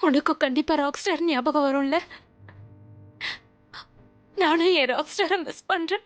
உனக்கும் கண்டிப்பா rock star ஞாபகம் வரும்ல? நானும் என் ராக் ஸ்டாரை மிஸ் பண்றேன்.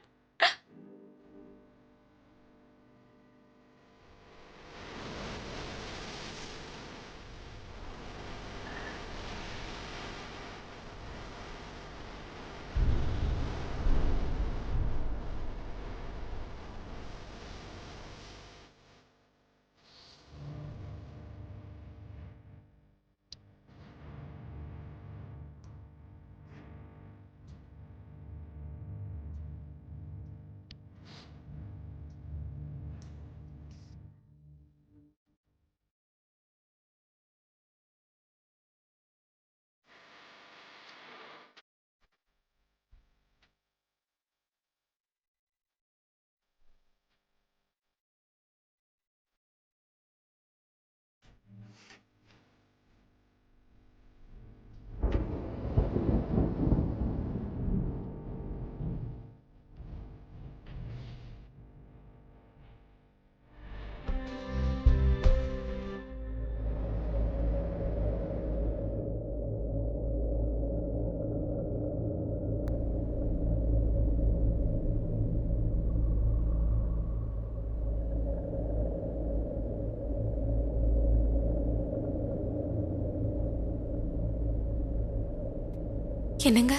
என்னங்க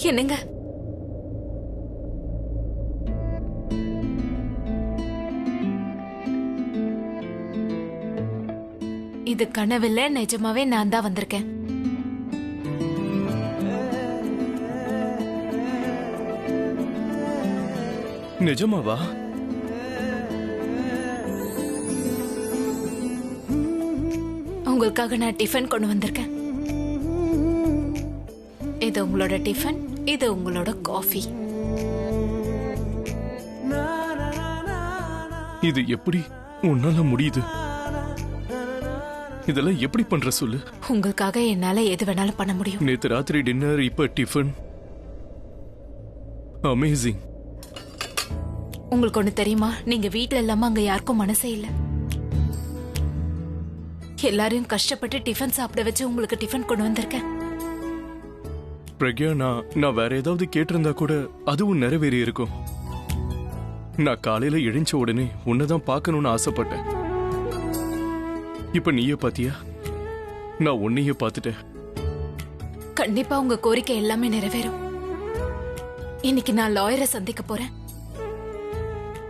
என்னங்க இது கனவில்ல, நிஜமாவே நான் தான் வந்திருக்கேன். நிஜமாவா? உங்களுக்காக நான் டிஃபன் கொண்டு வந்திருக்கேன். இது உங்களோட டிஃபன், இது உங்களோட காஃபி. இது எப்படி உன்னால முடியுது? இதெல்லாம் எப்படி பண்ற சொல்லு. உங்களுக்காக என்னால எது வேணாலும் பண்ண முடியும். நேத்து ராத்திரி டின்னர், இப்ப டிஃபன். அமேசிங். உங்களுக்கு ஒண்ணு தெரியுமா? நீங்க வீட்ல இல்லாம அங்க யாருக்கும் மனசே இல்ல. எல்லாரையும் கஷ்டப்பட்டு டிஃபன் சாப்பிட வச்சு உங்களுக்கு டிஃபன் கொண்டு வந்திருக்கேன். பிரக்யா, நான் வேற ஏதாவது கேட்டிருந்தா கூட அதுவும் நிறைவேறி இருக்கும். நான் காலையில எழுந்த உடனே உன்னதான் பார்க்கணும்னு ஆசைப்பட்டேன். இப்ப நீயே பாத்தியா? நான் உன்னையே பார்த்துட்டேன். கண்டிப்பா உங்க கோரிக்கை எல்லாமே நிறைவேறும். இன்னைக்கு நான் லாயரை சந்திக்க போறேன்.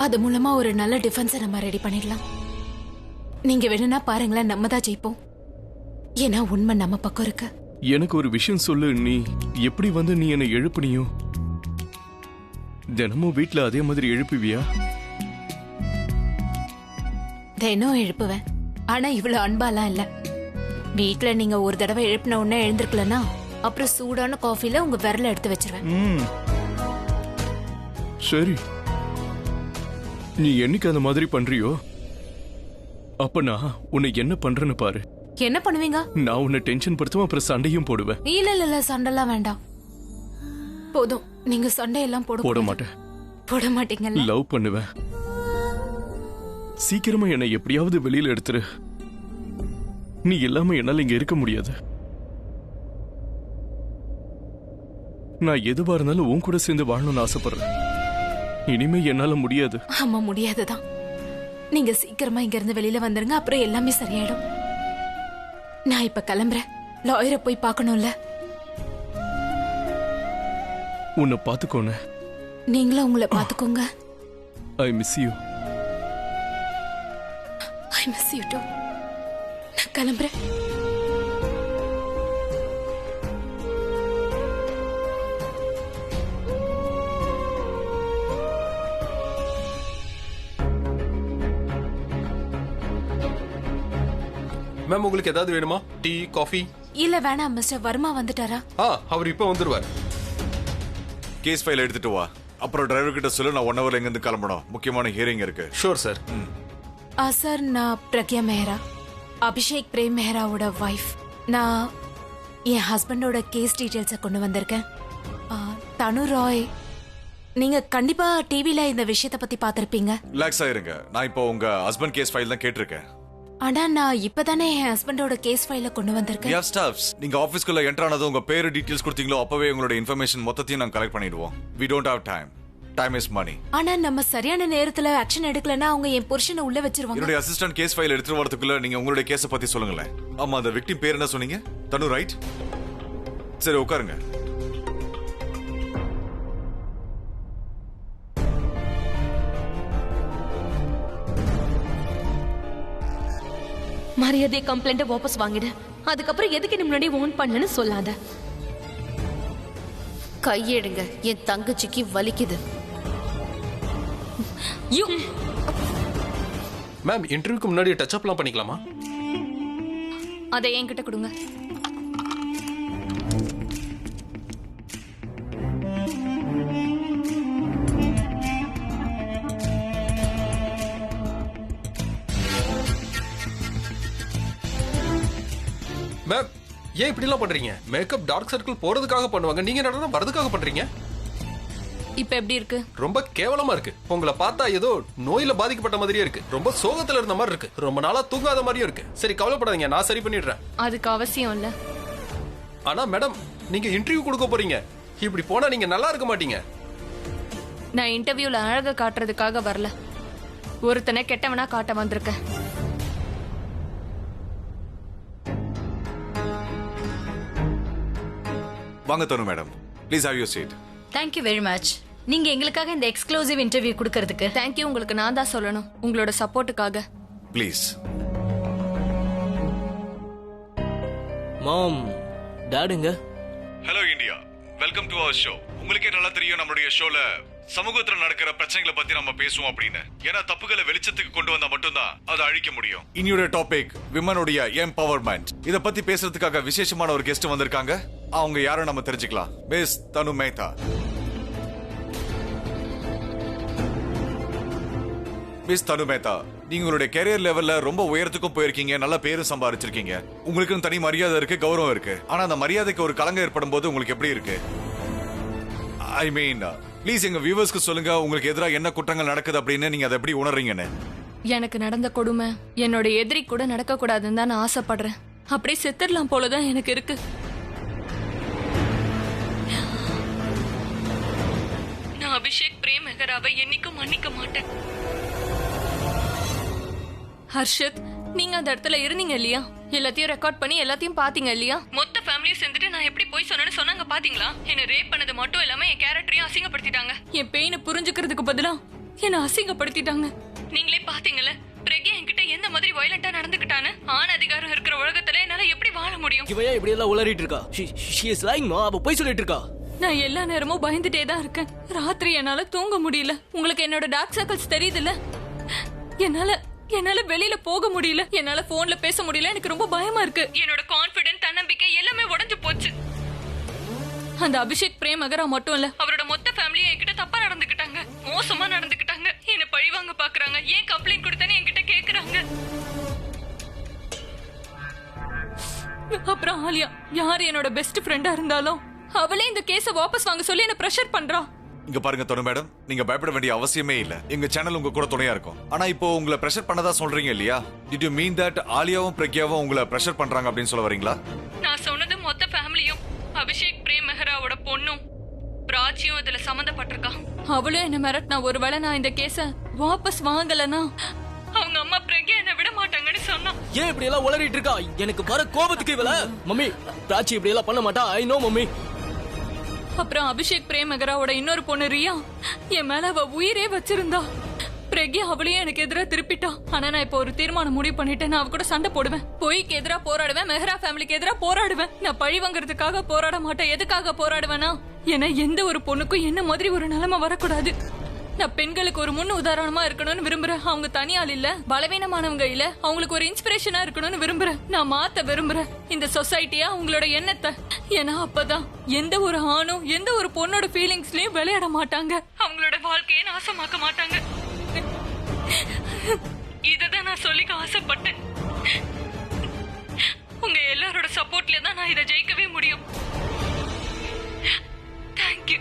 அது மூலமா ஒரு நல்ல டிஃபென்ஸை நம்ம ரெடி பண்ணிடலாம். நீங்க வேணும்னா பாருங்களேன், நம்ம தான் ஜெயிப்போம். ஏன்னா உண்மை நம்ம பக்கம் இருக்கு. எனக்கு ஒரு விஷயம் சொல்லு. நீ எப்படி வந்து நீ என்னை எழுப்புனியோ, தினமும் வீட்டுல அதே மாதிரி எழுப்புவியா? தினம் எழுப்புவேன், ஆனா இவ்வளவு அன்பாலாம் இல்ல. வீட்டுல நீங்க ஒரு தடவை எழுப்பின உடனே எழுந்திருக்கலன்னா அப்புறம் சூடான காஃபில உங்க விரல எடுத்து வச்சிருவேன். சரி, நீ என்னைக்கு அந்த மாதிரி பண்றியோ அப்ப நான் உன்னை என்ன பண்றேன்னு பாரு. என்ன பண்ணுவீங்க? நான் உன்னை டென்ஷன் படுத்துவேன், அப்புறம் சண்டையும் போடுவேன். இல்ல சண்டைலாம் வேண்டாம். போதும், நீங்க சண்டையெல்லாம் போட மாட்டேன். போட மாட்டீங்க. லவ் பண்ணுவேன். சீக்கிரமா என்னை எப்படியாவது வெளியில எடுத்துரு. நீ இல்லாம என்னால இங்க இருக்க முடியாது. நான் எதுவா இருந்தாலும் உன் கூட சேர்ந்து வாழணும்னு ஆசைப்படுறேன். இனிமே என்னால முடியாது. ஆமா, முடியாதுதான். நீங்க சீக்கிரமா இங்க இருந்து வெளியில வந்துருங்க, அப்புறம் எல்லாமே சரியாயிடும். நான் இப்ப கிளம்புறேன். லாயரை போய் பார்க்கணும்ல. உன்னை பாத்துக்கோன. நீங்களும் உங்களை பாத்துக்கோங்க. I miss you. I miss you too. நான் கிளம்புறேன். மேம், உங்களுக்கு ஏதாவது வேணுமா? Tea, coffee? இல்ல வேணாம். மிஸ்டர் வர்மா வந்துட்டாரா? அவர் இப்ப வந்துருவார். கேஸ் ஃபைல் எடுத்துட்டு வா. அப்புறம் டிரைவர் கிட்ட சொல்லு, நான் 1 ஹவர்ல இருந்து கிளம்பணும். முக்கியமான ஹியரிங் இருக்கு. Sure sir. சார், நான் பிரக்யா மெஹரா, அபிஷேக் பிரேம் மெஹராவோட வைஃப். நான் என் ஹஸ்பண்டோட கேஸ் டீடைல்ஸை கொண்டு வந்திருக்கேன். தனு ராய், நீங்க கண்டிப்பா டிவில இந்த விஷயத்தை பத்தி பாத்திருப்பீங்க. ரிலாக்ஸ் ஆயிருங்க. நான் இப்போ உங்க ஹஸ்பண்ட் கேஸ் ஃபைல் தான் கேட்டிருக்கேன். ஆனா நான் இப்பதானே என் ஹஸ்பண்டோட கேஸ் ஃபைல கொண்டு வந்திருக்கேன். We have staffs. நீங்க ஆபீஸ்க்குள்ள என்டர் ஆனதும் உங்க பேரு டீடைல்ஸ் கொடுத்தீங்களோ அப்பவே உங்களோட இன்ஃபர்மேஷன் மொத்தத்தையும் நாங்க கலெக்ட் பண்ணிடுவோம். We don't have time. Time is money. ஆனா நம்ம சரியான நேரத்துல ஆக்ஷன் எடுக்கலனா அவங்க என் புருஷனை உள்ள வச்சிருவாங்க. என்னோட அசிஸ்டன்ட் கேஸ் ஃபைல் எடுத்து வரதுக்குள்ள நீங்க உங்களுடைய கேஸ பத்தி சொல்லுங்களேன். ஆமா, அந்த விக்டிம் பேர் என்ன சொன்னீங்க? தனு, ரைட்? சரி, உட்காருங்க. மரியாதை கம்ப்ளைண்ட வாபஸ் வாங்கிடு. அதுக்கப்புறம் எதுக்கு முன்னாடி ஓன் பண்ணனு சொல்லாத. கையெடுங்க, என் தங்கச்சிக்கு வலிக்குது. மேம், இன்டர்வியூக்கு முன்னாடி டச் அப்லாம் பண்ணிக்கலாமா? அதை என்கிட்ட கொடுங்க. மேம், ஏன் இப்படி எல்லாம் பண்றீங்க? மேக்கப் டார்க் சர்க்கிள் போறதுக்காக பண்ணுவாங்க, நீங்க என்னடா வரதுக்காக பண்றீங்க? இப்ப எப்படி இருக்கு? ரொம்ப கேவலமா இருக்கு. உங்களை பார்த்தா ஏதோ நோயில பாதிக்கப்பட்ட மாதிரியே இருக்கு. ரொம்ப சோகத்துல இருந்த மாதிரி இருக்கு. ரொம்ப நாளா தூங்காத மாதிரியும் இருக்கு. சரி, கவலைப்படாதீங்க, நான் சரி பண்ணிடுறேன். அதுக்கு அவசியம் இல்ல. ஆனா மேடம், நீங்க இன்டர்வியூ கொடுக்க போறீங்க. இப்படி போனா நீங்க நல்லா இருக்க மாட்டீங்க. நான் இன்டர்வியூல அழக காட்டுறதுக்காக வரல. ஒருத்தனை கெட்டவனா காட்ட வந்திருக்கேன். வாங்க Tanu madam, please have your seat. Thank you very much. நீங்க எங்களுக்காக இந்த எக்ஸ்க்ளூசிவ் இன்டர்வியூ கொடுக்கிறதுக்கு தேங்க்யூ. உங்களுக்கு நான் தான் சொல்லணும், உங்களோட சப்போர்ட்டுக்காக. ப்ளீஸ். மாம், டாடுங்க. Hello India, welcome to our show. உங்களுக்கே நல்லா தெரியும் நம்மளுடைய ஷோல சமூகத்துல நடக்கிற பிரச்சனைகளை பத்தி நம்ம பேசுவோம் அப்படின்னு. ஏன்னா தப்புகளை வெளிச்சத்துக்கு கொண்டு வந்தா மட்டும்தான் அதை அழிக்க முடியும். இன்னொரு டாபிக், விமனுடைய எம்பவர்மெண்ட். இத பத்தி பேசுறதுக்காக விசேஷமான ஒரு கெஸ்ட் வந்திருக்காங்க. அவங்க யாரும் நம்ம தெரிஞ்சுக்கலாம். மிஸ் தனு மேத்தா. மிஸ் தனு மேத்தா, நீங்க உங்களுடைய கெரியர் லெவல்ல ரொம்ப உயரத்துக்கும் போயிருக்கீங்க, நல்ல பேரும் சம்பாதிச்சிருக்கீங்க. உங்களுக்கு தனி மரியாதை இருக்கு, கௌரவம் இருக்கு. ஆனா அந்த மரியாதைக்கு ஒரு களங்கம் ஏற்படும் போது உங்களுக்கு எப்படி இருக்கு? ஐ மீன், ப்ளீஸ் எங்க வியூவர்ஸ்க்கு சொல்லுங்க, உங்களுக்கு எதிராக என்ன குற்றங்கள் நடக்குது அப்படின்னு நீங்க அதை எப்படி உணர்றீங்கன்னு. எனக்கு நடந்த கொடுமை என்னோட எதிரி கூட நடக்க கூடாதுன்னு தான் நான் ஆசைப்படுறேன். அப்படியே செத்துடலாம் போலதான் எனக்கு இருக்கு. நான் அபிஷேக் பிரேம் மெஹராவை என்னைக்கும் மன்னிக்க மாட்டேன். ஹர்ஷத், நீங்க அந்த இடத்துல இருந்தீங்க இல்லையா? எல்லாத்தையும் ரெக்கார்ட் பண்ணி எல்லாத்தையும் பாத்தீங்க இல்லையா? மொத்த ஃபேமிலியும் சேர்ந்துட்டு நான் எப்படி போய் சொன்னேன்னு சொன்னாங்க பாத்தீங்களா? என்ன ரேப் பண்ணது மட்டும் இல்லாம என் கேரக்டரையும் அசிங்கப்படுத்திட்டாங்க. என் பெயினை புரிஞ்சுக்கிறதுக்கு பதிலா என்ன அசிங்கப்படுத்திட்டாங்க. நீங்களே பாத்தீங்கல்ல, பிரக்யா என்கிட்ட எந்த மாதிரி வயலண்டா நடந்துக்கிட்டான்னு. ஆண் அதிகாரம் இருக்கிற உலகத்துல என்னால எப்படி வாழ முடியும்? இவ இப்படி எல்லாம் உளறிட்டு இருக்கா? she is lying, மா. அவ போய் சொல்லிட்டு இருக்கா. நான் எல்லா நேரமும் பயந்துட்டே தான் இருக்கேன். ராத்திரி என்னால தூங்க முடியல. உங்களுக்கு என்னோட டார்க் சர்க்கிள்ஸ் தெரியுதுல்ல? என்னால வெளியில போக முடியல. என்னால போன்ல பேச முடியல. எனக்கு ரொம்ப பயமா இருக்கு. என்னோட கான்ஃபிடன்ஸ், தன்னம்பிக்கை எல்லாமே உடைஞ்சு போச்சு. அந்த அபிஷேக் பிரேம் மெஹரா மட்டும் இல்ல, அவரோட மொத்த ஃபேமிலியும் என்கிட்ட தப்பா நடந்துக்கிட்டாங்க, மோசமா நடந்துக்கிட்டாங்க. என்ன பழிவாங்க பாக்குறாங்க. ஏன் கம்ப்ளைண்ட் கொடுத்தேன்னு என்கிட்ட கேக்குறாங்க. அப்புறம் ஆலியா, யார் என்னோட பெஸ்ட் ஃப்ரெண்டா இருந்தாலும் அவளே இந்த கேஸ வாபஸ் வாங்க சொல்லி என்ன பிரஷர் பண்றா. இங்க பாருங்க தனு மேடம், நீங்க பயப்பட வேண்டிய அவசியமே இல்ல. எங்க சேனல் உங்க கூட துணையா இருக்கும். ஆனா இப்போ உங்களை பிரஷர் பண்ணதா சொல்றீங்க இல்லையா? Did you mean that ஆலியாவும் பிரக்யாவும் உங்களை பிரஷர் பண்றாங்க அப்படின்னு சொல்ல வரீங்களா? நான் சொன்னது மொத்த ஃபேமிலியும், அபிஷேக் பிரேம் மெஹராவோட பொண்ணும் பிராச்சியும் இதுல சம்பந்தப்பட்டிருக்கா. அவளும் என்ன மிரட்டினா, ஒருவேளை நான் இந்த கேஸ வாபஸ் வாங்கலனா அவங்க அம்மா பிரக்யா என்ன விட மாட்டாங்கன்னு சொன்னா. ஏன் இப்படி எல்லாம் உளறிட்டு இருக்கா? எனக்கு வர கோபத்துக்கு இவள. மம்மி, பிராச்சி இப்படி எல்லாம் பண்ண மாட்டா. I know mummy. அப்புறம் அபிஷேக் பிரேம் மெஹராவோட இன்னொரு பொண்ணு ரியா, என் மேல அவ உயிரே வச்சிருந்தா. பிரக்யா அவளையும் எனக்கு எதிரா திருப்பிட்டா. ஆனா நான் இப்போ ஒரு தீர்மானம் முடிவு பண்ணிட்டேன். நான் அவ கூட சண்டை போடுவேன், பொய்க்கு எதிரா போராடுவேன், மெஹரா ஃபேமிலிக்கு எதிரா போராடுவேன். நான் பழி வாங்குறதுக்காக போராட மாட்டேன். எதுக்காக போராடுவேனா? ஏன்னா எந்த ஒரு பொண்ணுக்கும் என்ன மாதிரி ஒரு நிலைமை வரக்கூடாது. நான் பெண்களுக்கு ஒரு முன் உதாரணமா இருக்கணும்னு விரும்புறேன். அவங்க தனியால் இல்ல, பலவீனமானவங்க இல்ல, அவங்களுக்கு ஒரு இன்ஸ்பிரேஷனா இருக்கணும்னு விரும்புறேன். நான் மாத்த விரும்புறேன் இந்த சொசைட்டியா, அவங்களோட எண்ணத்தை. ஏன்னா அப்பதான் எந்த ஒரு ஆணும் எந்த ஒரு பொண்ணோட ஃபீலிங்ஸ்லயும் விளையாட மாட்டாங்க, அவங்களோட வாழ்க்கையை நாசமாக்க மாட்டாங்க. இததான் நான் சொல்லிக்க ஆசைப்பட்டேன். உங்க எல்லாரோட சப்போர்ட்ல தான் நான் இதை ஜெயிக்கவே முடியும். தேங்க்யூ.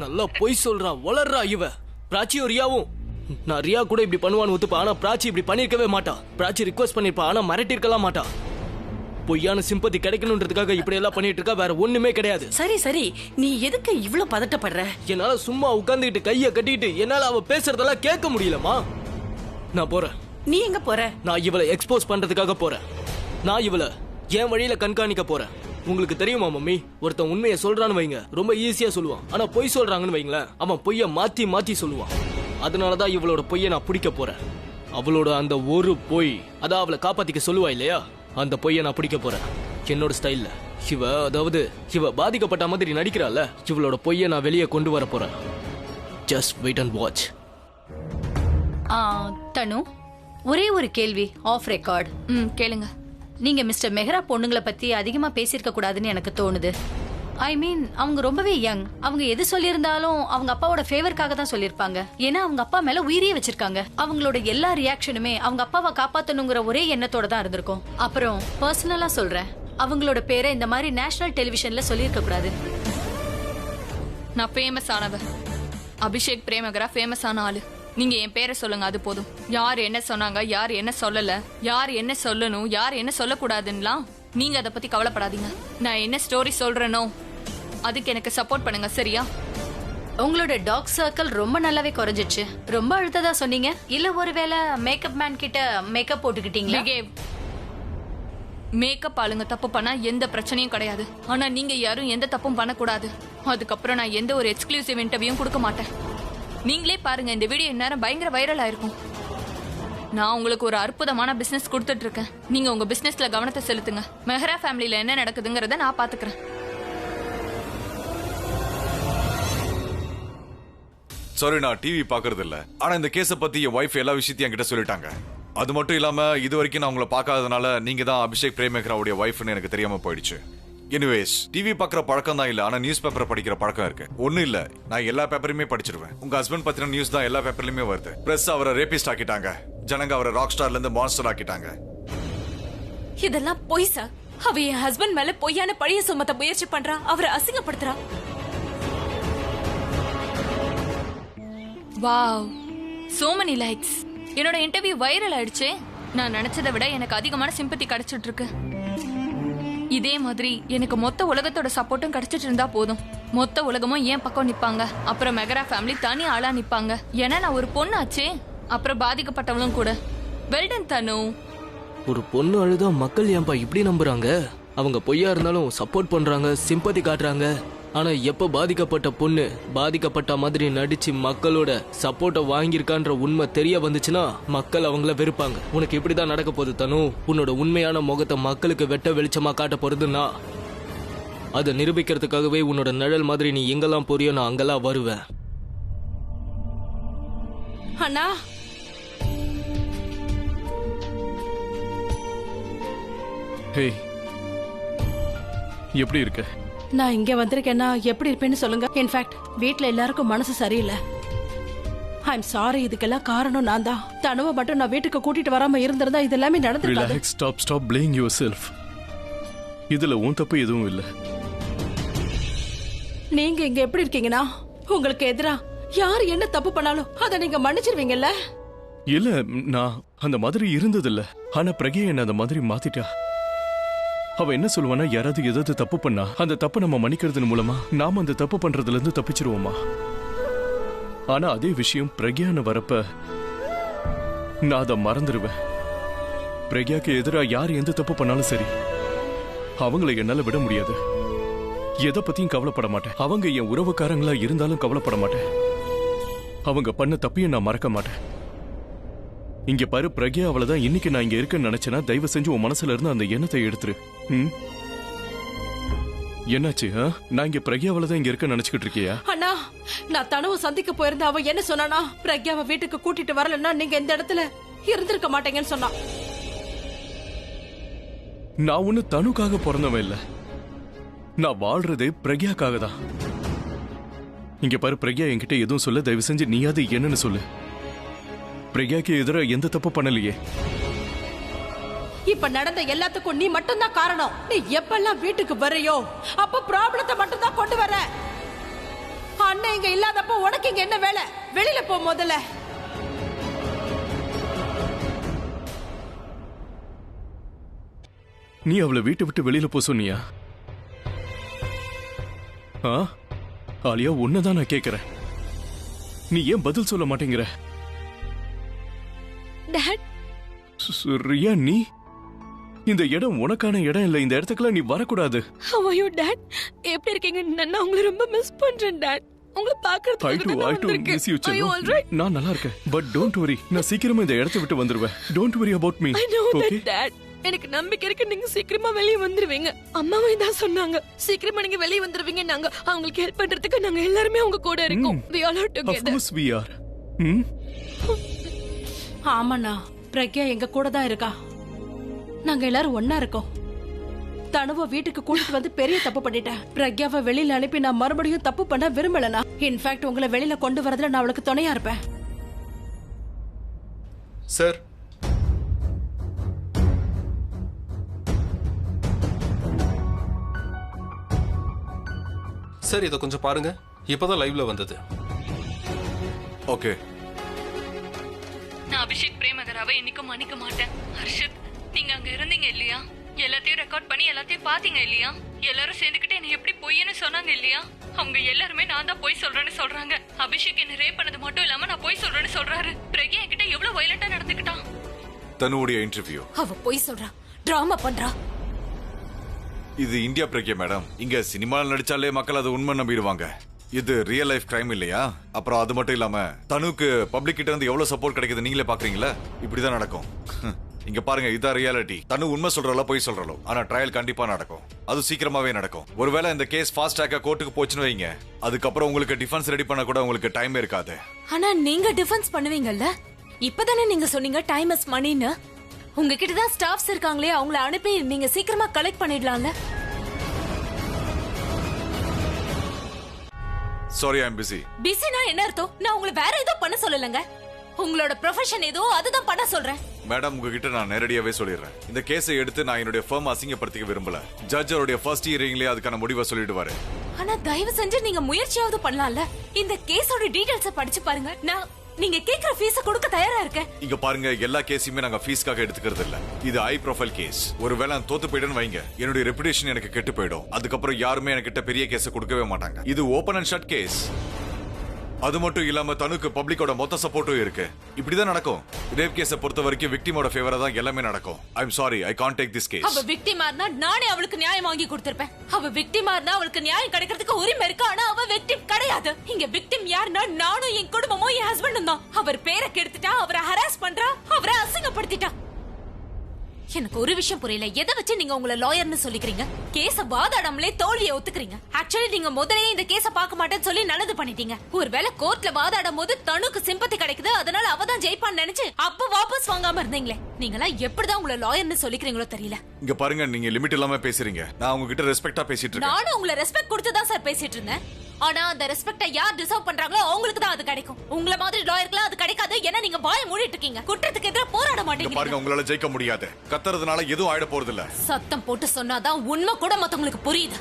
நல்லா பொய் சொல்றா, வளர்றா இவ. பிராச்சியும் ரியாவும் நான் ரியா கூட இப்படி பண்ணுவான்னு ஒத்துப்பா, ஆனா பிராச்சி இப்படி பண்ணிருக்கவே மாட்டா. பிராச்சி ரிக்வெஸ்ட் பண்ணிருப்பா, ஆனா மிரட்டிருக்கலாம் மாட்டா. பொய்யான சிம்பத்தி கிடைக்கணும்ன்றதுக்காக இப்படி எல்லாம் பண்ணிட்டு இருக்கா, வேற ஒண்ணுமே கிடையாது. சரி சரி, நீ எதுக்கு இவ்ளோ பதட்டப்படுற? என்னால சும்மா உட்கார்ந்துகிட்டு கைய கட்டிட்டு என்னால அவ பேசுறதெல்லாம் கேட்க முடியலமா. நான் போறேன். நீ எங்க போற? நான் இவளை எக்ஸ்போஸ் பண்றதுக்காக போறேன். நான் இவளை என் வழியில கண்காணிக்க போறேன். உங்களுக்கு தெரியுமா மம்மி, ஒருத்தன் உண்மையை சொல்றான்னு வைங்க, ரொம்ப ஈஸியா சொல்லுவான். ஆனா பொய் சொல்றாங்கன்னு வைங்களேன், அவன் பொய்ய மாத்தி மாத்தி சொல்லுவான். அதனாலதான் இவளோட பொய்ய நான் பிடிக்க போறேன். அவளோட அந்த ஒரு பொய், அதான் அவளை காப்பாத்திக்க சொல்லுவா இல்லையா, அந்த பொய்ய நான் பிடிக்க போறேன் என்னோட ஸ்டைல்ல. இவ பாதிக்கப்பட்ட மாதிரி நடிக்கிறாள், இவளோட பொய்ய நான் வெளியே கொண்டு வர போறேன். Just wait and watch. Tanu, ஒரே ஒரு கேள்வி ஆஃப் ரெக்கார்ட். கேளுங்க. நீங்க மிஸ்டர் மெஹ்ரா பொண்ணுங்களை பத்தி அதிகமா பேசியிருக்க கூடாதுன்னு எனக்கு தோணுது. ஐ மீன், அவங்க ரொம்பவே யங். அவங்க எது சொல்லியிருந்தாலும் அவங்க அப்பாவோட ஃபேவருக்காக தான் சொல்லியிருப்பாங்க. ஏன்னா அவங்க அப்பா மேல உயிரியே வச்சிருக்காங்க. அவங்களோட எல்லா ரியாக்ஷனுமே அவங்க அப்பாவை காப்பாத்தணுங்கிற ஒரே எண்ணத்தோட தான் இருந்திருக்கும். அப்புறம் பர்சனலா சொல்றேன், அவங்களோட பேரை இந்த மாதிரி நேஷனல் டெலிவிஷன்ல சொல்லியிருக்க கூடாது. நான் ஃபேமஸ் ஆனவ. அபிஷேக் பிரேமகரா ஃபேமஸ் ஆன ஆளு. நீங்க என் பேரை சொல்லுங்க, அது போதும். யார் என்ன சொன்னாங்க, யார் என்ன சொல்லல, யார் என்ன சொல்லணும், யார் என்ன சொல்லக்கூடாதுன்னெலாம் நீங்க அதை பத்தி கவலைப்படாதீங்க. நான் என்ன ஸ்டோரி சொல்றேனோ அதுக்கு எனக்கு சப்போர்ட் பண்ணுங்க, சரியா? உங்களோட டாக் சர்க்கிள் ரொம்ப நல்லாவே குறைஞ்சிச்சு. ரொம்ப அழுத்ததா சொன்னீங்க. இல்ல ஒருவேளை மேக்கப் மேன் கிட்ட மேக்கப் போட்டுக்கிட்டீங்களா? மேக்கப் ஆளுங்க தப்பு பண்ணா எந்த பிரச்சனையும் கிடையாது. ஆனா நீங்க யாரும் எந்த தப்பும் பண்ணக்கூடாது. அதுக்கப்புறம் நான் எந்த ஒரு எக்ஸ்க்ளூசிவ் இன்டர்வியூவும் கொடுக்க மாட்டேன். நீங்களே பாருங்க, இந்த வீடியோ இந்நேரம் பயங்கர வைரல் ஆயிருக்கும். நான் உங்களுக்கு ஒரு அற்புதமான பிசினஸ் கொடுத்துட்டு இருக்கேன். நீங்க உங்க பிசினஸ்ல கவனத்தை செலுத்துங்க. மெஹ்ரா ஃபேமிலில என்ன நடக்குதுங்கறத நான் பாத்துக்கிறேன். சாரி, நான் டிவி பாக்குறது இல்ல. ஆனா இந்த கேஸ பத்தி என் வைஃப் எல்லா விஷயத்தையும் என்கிட்ட சொல்லிட்டாங்க. அது மட்டும் இல்லாம இது வரைக்கும் நான் உங்களை பார்க்காததுனால நீங்க தான் அபிஷேக் பிரேமகராவுடைய வைஃப்னு எனக்கு தெரியாம போயிடுச்சு. எனிவேஸ், டிவி பாக்குற பழக்கம் தான் இல்ல, ஆனா நியூஸ் பேப்பர் படிக்கிற பழக்கம் இருக்கு. ஒண்ணு இல்ல, நான் எல்லா பேப்பரையுமே படிச்சிருவேன். உங்க ஹஸ்பண்ட் பத்தின நியூஸ் தான் எல்லா பேப்பர்லயுமே வருது. பிரஸ் அவரை ரேபிஸ்ட் ஆக்கிட்டாங்க, ஜனங்க அவரை ராக் ஸ்டார்ல இருந்து மான்ஸ்டர் ஆக்கிட்டாங்க. இதெல்லாம் பொய் சார். அவ என் ஹஸ்பண்ட் மேல பொய்யான பழிய சுமத்த முயற்சி பண்றா, அவரை அசிங்கப்படுத்துறா. Wow, so many likes. என்னோட இன்டர்வியூ வைரல் ஆயிடுச்சு. நான் நினைச்சதை விட எனக்கு அதிகமான சிம்பத்தி கிடைச்சிட்டு இருக்கு. இதே மாதிரி எனக்கு மொத்த உலகத்தோட சப்போர்ட்டும் கிடைச்சிட்டு இருந்தா போதும். மொத்த உலகமும் ஏன் பக்கம் நிப்பாங்க. அப்புறம் மெஹ்ரா ஃபேமிலி தனி ஆளா நிப்பாங்க. ஏன்னா நான் ஒரு பொண்ணாச்சே. அப்புறம் பாதிக்கப்பட்டவளும் கூட. வெல்டன் தனு. ஒரு பொண்ணு அழுதா மக்கள் ஏன்பா இப்படி நம்புறாங்க? அவங்க பொய்யா இருந்தாலும் சப்போர்ட் பண்றாங்க, சிம்பத்தி காட்டுறாங்க. ஆனா எப்ப பாதிக்கப்பட்ட பொண்ணு பாதிக்கப்பட்ட மாதிரி நடிச்சு மக்களோட சப்போர்ட்டை வாங்கியிருக்கான்ற உண்மை தெரிய வந்துச்சுன்னா மக்கள் அவங்கள வெறுப்பாங்க. உனக்கு இப்படிதான் நடக்க போகுது தனு. உன்னோட உண்மையான முகத்தை மக்களுக்கு வெட்ட வெளிச்சமா காட்ட போறதுன்னா அதை நிரூபிக்கிறதுக்காகவே உன்னோட நிழல் மாதிரி நீ எங்கெல்லாம் போறியோ நான் அங்கெல்லாம் வருவேன். அண்ணா, ஹே, எப்படி இருக்க? நான் இங்க வந்திருக்கேன்னா எப்படி இருப்பேன்னு சொல்லுங்க. இன்ஃபேக்ட் வீட்ல எல்லாருக்கும் மனசு சரியில்லை. ஐம் சாரி, இதுக்கெல்லாம் காரணம் நான் தான். தனுவை மட்டும் நான் வீட்டுக்கு கூட்டிட்டு வராம இருந்திருந்தா இது எல்லாமே நடந்திருக்காது. Relax, stop playing yourself. இதுல உன் தப்பு எதுவும் இல்ல. நீங்க இங்க எப்படி இருக்கீங்கன்னா உங்களுக்கு எதிரா யார் என்ன தப்பு பண்ணாலும் அதை நீங்க மன்னிச்சிருவீங்கல்ல? இல்ல, நான் அந்த மாதிரி இருந்ததில்ல. ஆனா பிரக்யா என்ன அந்த மாதிரி மாத்திட்டா. அவ என்ன சொல்லுவானா, யாராவது ஏதாவது தப்பு பண்ணா அந்த தப்பு நம்ம மன்னிக்கிறது மூலமா நாம அந்த தப்பு பண்றதுல இருந்து தப்பிச்சிருவோமா. ஆனா அதே விஷயம் பிரக்யான்னு வரப்ப நான் அதை மறந்துடுவேன். பிரக்யாக்கு எதிரா யார் எந்த தப்பு பண்ணாலும் சரி, அவங்களை என்னால விட முடியாது. எதை பத்தியும் கவலைப்பட மாட்டேன். அவங்க என் உறவுக்காரங்களா இருந்தாலும் கவலைப்பட மாட்டேன். அவங்க பண்ண தப்பையும் நான் மறக்க மாட்டேன். இங்க பாரு பிரக்யா, அவளதான் இன்னைக்கு நான் இங்க இருக்கேன்னு நினைச்சேன்னா தயவு செஞ்சு உன் மனசுல இருந்து அந்த எண்ணத்தை எடுத்துரு. என்னாச்சு? நான் இங்க பிரக்யாவில தான் இங்க இருக்க நினைச்சுக்கிட்டு இருக்கியா? அண்ணா, நான் தனுவை சந்திக்க போயிருந்த அவ என்ன சொன்னானா, பிரக்யாவை வீட்டுக்கு கூட்டிட்டு வரலன்னா நீங்க இந்த இடத்துல இருந்திருக்க மாட்டேங்கன்னு சொன்னா. நான் ஒண்ணு தனுக்காக பிறந்தவன் இல்ல, நான் வாழ்றதே பிரக்யாக்காக தான். இங்க பாரு பிரக்யா என்கிட்ட எதுவும் சொல்ல, தயவு செஞ்சு நீயாவது என்னன்னு சொல்லு. பிரக்யாக்கு எதிராக எந்த தப்பு பண்ணலையே. இப்ப நடந்த எல்லாத்துக்கும் நீ மட்டும் தான் காரணம். நீ எப்பெல்லாம் வீட்டுக்கு வரையோ அப்ப ப்ராப்ளத்தை மட்டும் தான் கொண்டு வர. அண்ணன் இங்க இல்லாதப்ப உனக்கு இங்க என்ன வேலை? வெளியில போ முதல்ல. நீ அவளை வீட்டை விட்டு வெளியில போ சொன்னியா? ஆலியா, உன்னதான் நான் கேக்குறேன். நீ ஏன் பதில் சொல்ல மாட்டேங்கிற? டாட், ரியா, நீ இந்த இடம் உனக்கான இடம் இல்ல. இந்த இடத்துக்குலாம் நீ வரக்கூடாது. how are you dot? எப்படி இருக்கீங்க? நான் உங்களை ரொம்ப மிஸ் பண்றேன் டாட். உங்களை பார்க்கிறதுக்கு miss you, செல்லம். நான் நல்லா இருக்கேன். பட் டோன்ட் வரி, நான் சீக்கிரமா இந்த இடத்தை விட்டு வந்துருவேன். Don't worry about me. I know that okay? dad. எனக்கு நம்பிக்கை இருக்கு நீங்க சீக்கிரமா வெளிய வந்துருவீங்க. அம்மாவே தான் சொன்னாங்க சீக்கிரமா நீங்க வெளிய வந்துருவீங்க. நாங்க அவங்களுக்கு ஹெல்ப் பண்றதுக்கு நாங்க எல்லாரும் உங்க கூட இருக்கோம். We all are Of together. course we are. ஆமாண்ணா, பிரக்யா எங்க கூட தான் இருக்கா. நாங்க எல்லாரும் ஒன்னா இருக்கோம். தனுவ வீட்டுக்கு கூட்டிட்டு வந்து பெரிய தப்பு பண்ணிட்டேன். பிரக்யாவை வெளியில அனுப்பி நான் மறுபடியும் தப்பு பண்ண விரும்பலனா. இன்ஃபேக்ட் உங்களை வெளியில கொண்டு வரதுல நான் அவளுக்கு துணையா இருப்பேன். சார், சார் இதை கொஞ்சம் பாருங்க. இப்பதான் லைவ்ல வந்தது. ஓகே. நான் அபிஷேக் பிரேமகராவை இன்னைக்கும் மன்னிக்க மாட்டேன். ஹர்ஷத், நீங்க அங்க இருந்தீங்க இல்லையா? எல்லாத்தையும் ரெக்கார்ட் பண்ணி எல்லாத்தையும் பாத்தீங்க இல்லையா? எல்லாரும் சேர்ந்துக்கிட்டு என்ன எப்படி பொய்ன்னு சொன்னாங்க இல்லையா? அவங்க எல்லாருமே நான் தான் பொய் சொல்றேன்னு சொல்றாங்க. அபிஷேக் என்ன ரேப் பண்ணது மட்டும் இல்லாம நான் பொய் சொல்றேன்னு சொல்றாரு. பிரக்யா என்கிட்ட எவ்வளவு வயலண்டா நடந்துக்கிட்டான். தனுவுடைய இன்டர்வியூ. அவ பொய் சொல்றா, டிராமா பண்றா. இது இந்தியா பிரக்யா மேடம். இங்க சினிமாவில் நடிச்சாலே மக்கள் அது உண்மை நம்பிடுவாங்க. இது ரியல் லைஃப் கிரைம் இல்லையா? அப்புறம் அது மட்டும் இல்லாம தனுக்கு பப்ளிக் கிட்ட இருந்து எவ்வளவு சப்போர்ட் கிடைக்குது நீங்களே பாக்குறீங்களா? இப்படிதான் நடக்கும். இங்க பாருங்க, இதான் ரியாலிட்டி. தனு உண்மை சொல்றாளோ பொய் சொல்றாளோ, ஆனா ட்ரையல் கண்டிப்பா நடக்கும். அது சீக்கிரமாவே நடக்கும். ஒருவேளை இந்த கேஸ் ஃபாஸ்ட் ட்ராக்கா கோர்ட்டுக்கு போச்சுன்னு வைங்க, அதுக்கப்புறம் உங்களுக்கு டிஃபென்ஸ் ரெடி பண்ண கூட உங்களுக்கு டைம் இருக்காது. ஆனா நீங்க டிஃபென்ஸ் பண்ணுவீங்கல்ல? இப்பதானே நீங்க சொன்னீங்க டைம் இஸ் மணின்னு. உங்ககிட்ட தான் ஸ்டாஃப்ஸ் இருக்காங்களே, அவங்கள அனுப்பி நீங்க சீக்கிரமா கலெக்ட் பண்ணிடலாம்ல. சாரி, ஐ அம் பிஸி. பிஸினா என்ன அர்த்தம்? நான் உங்களை வேற ஏதோ பண்ண சொல்லலங்க. உங்களோட ப்ரொஃபஷன் ஏதோ அதுதான் பண்ண சொல்றேன். மேடம், உங்ககிட்ட நான் நேரடியாவே சொல்லிடுறேன். இந்த கேஸை எடுத்து நான் என்னுடைய ஃபர்ம் அசிங்கப்படுத்திக்க விரும்பல. ஜட்ஜ் அவருடைய ஃபர்ஸ்ட் ஹியரிங்லயே அதுக்கான முடிவை சொல்லிடுவாரு. ஆனா தயவு செஞ்சு நீங்க முயற்சியாவது பண்ணலாம்ல. இந்த கேஸோட டீடைல்ஸ் படிச்சு பாருங்க. நான் நீங்க கேக்குற ஃபீஸ் கொடுக்க தயாரா இருக்கேன். இங்க பாருங்க, எல்லா கேஸையுமே நாங்க ஃபீஸ்க்காக எடுத்துக்கிறது இல்ல. இது ஹை ப்ரொஃபைல் கேஸ். ஒருவேளை நான் தோத்து போயிடுன்னு வைங்க, என்னுடைய ரெப்புடேஷன் எனக்கு கெட்டு போயிடும். அதுக்கப்புறம் யாருமே என்கிட்ட பெரிய கேஸை கொடுக்கவே மாட்டாங்க. இது ஓபன் அண்ட் ஷட் கேஸ். அது மட்டும் இல்லாம தனுக்கு பப்ளிக்கோட மொத்த சப்போர்ட்டும் இருக்கு. இப்படிதான் நடக்கும். ரேப் கேஸை பொறுத்த வரைக்கும் விக்டிமோட ஃபேவரா தான் எல்லாமே நடக்கும். I am sorry, I can't take this case. அவ விக்டிமா இருந்தா நானே அவளுக்கு நியாயம் வாங்கி கொடுத்திருப்பேன். அவ விக்டிமா இருந்தா அவளுக்கு நியாயம் கிடைக்கிறதுக்கு உரிமை இருக்கு. ஆனா அவ விக்டிம் கிடையாது. இங்க விக்டிம் யாருன்னா நானும் என் குடும்பமும் என் ஹஸ்பண்டும் தான். அவர் பேரை கெடுத்துட்டா, அவரை ஹராஸ் பண்றா, அவரை அசிங்கப்படுத்திட்டா. எனக்கு ஒரு விஷயம் புரியல. எதை வச்சு நீங்க உங்களை லாயர்னு சொல்லிக்கிறீங்க? கேஸ வாதாடாமலே தோல்வியை ஒத்துக்கிறீங்க. ஆக்சுவலி நீங்க முதல்லயே இந்த கேஸ பார்க்க மாட்டேன்னு சொல்லி நல்லது பண்ணிட்டீங்க. ஒருவேளை கோர்ட்ல வாதாடும் போது தனுக்கு சிம்பத்தி கிடைக்குது, அதனால அவதான் ஜெயிப்பான்னு நினைச்சு அப்ப வாபஸ் வாங்காம இருந்தீங்களே. நீங்களாம் எப்படிதான் உங்களை லாயர்னு சொல்லிக்கிறீங்களோ தெரியல. இங்க பாருங்க, நீங்க லிமிட் இல்லாம பேசுறீங்க. நான் உங்ககிட்ட ரெஸ்பெக்டா பேசிட்டு இருக்கேன். நானும் உங்களை ரெஸ்பெக்ட் கொடுத்து தான் சார் பேசிட்டு இருந்தேன். ஆனா அந்த ரெஸ்பெக்ட யார் டிசர்வ் பண்றாங்களோ அவங்களுக்கு தான் அது கிடைக்கும். உங்கள மாதிரி லாயர்க்குலாம் அது கிடைக்காது. ஏன்னா நீங்க வாயை மூடிட்டு இருக்கீங்க. குற்றத்துக்கு எதிராக போராட மாட்டீங்க. பாருங்க, உங்களால ஜெயிக்க முடியாது. கத்துறதுனால எதுவும் ஆயிட போறது இல்ல. சத்தம் போட்டு சொன்னாதான் உண்மை கூட மத்தவங்களுக்கு புரியுது.